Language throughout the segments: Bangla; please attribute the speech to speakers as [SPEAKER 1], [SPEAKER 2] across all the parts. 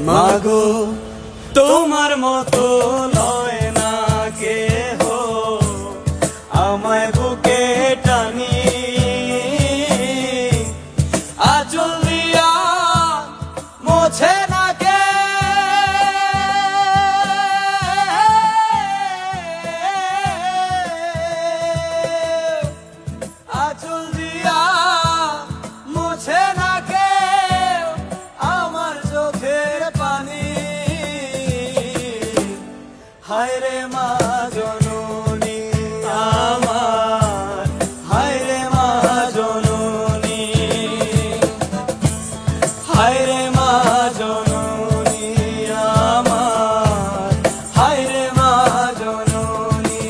[SPEAKER 1] মাগো তোমার মতো লয় না কেহ আমায় বুকে টানি আঁচল দিয়া মোছে না কে আঁচল দিয়া মোছে না কে আমার চোখের পানি হায় রে মা জননী আমার হায় রে মা জননী হায় রে মা জননী আমার হায় রে মা জননী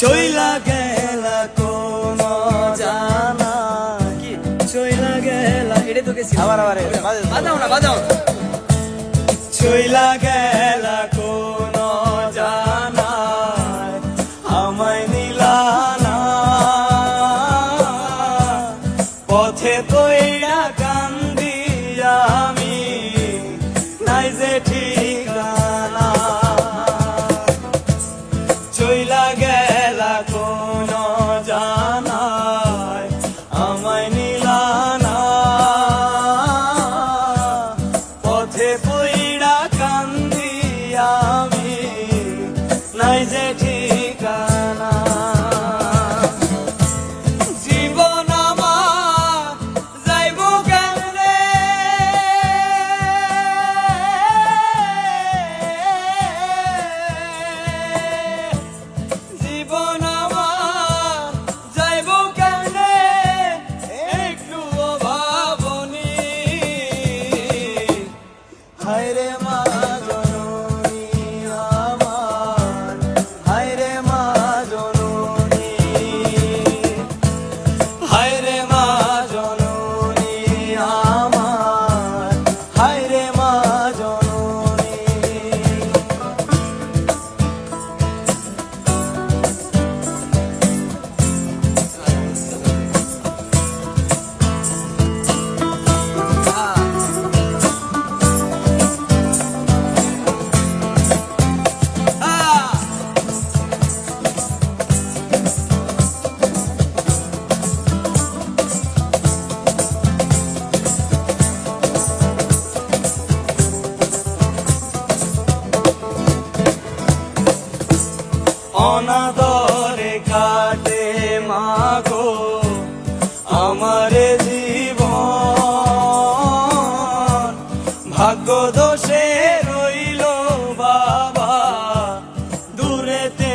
[SPEAKER 1] চইলা গেলা কোন জানা কি চইলা গেলা এটা তো গেছি আবার বাজাও না বাজাও চইলা গেলা কোন জানা আমায় নিলা না পথে কইরা কান্দি আমি নাই যে ঠিকানা চইলা গেলা কোন জানায় আমায় নিলা না পথে পইড়া কান্দি আমি নাই যে ঠিকানা জীবন আমার যাইব কেমনে জীবন আমার যাইব কেমনে একটু ভাবনি হায় রে মা জননী আমার হায় রে মা জননী হায় রে মা জননী আমার হায় রে মা জননী অনাদরে কাটে মাগো আমারে জীবন ভাগ্য দোষে রইল বাবা দূরেতে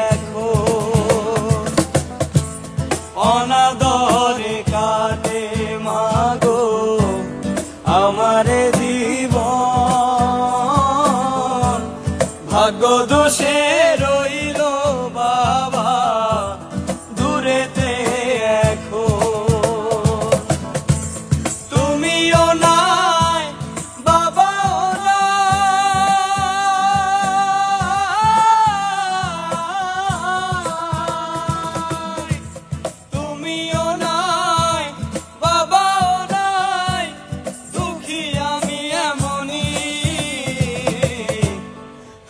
[SPEAKER 1] এখন অনাদরে কাটে মাগো আমারে জীবন ভাগ্য দোষে রইল বাবা দূরেতে এখন তুমিও নাই বাবাও নাই তুমিও নাই বাবাও নাই দুঃখী আমি এমনই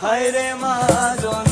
[SPEAKER 1] হায় রে মা জন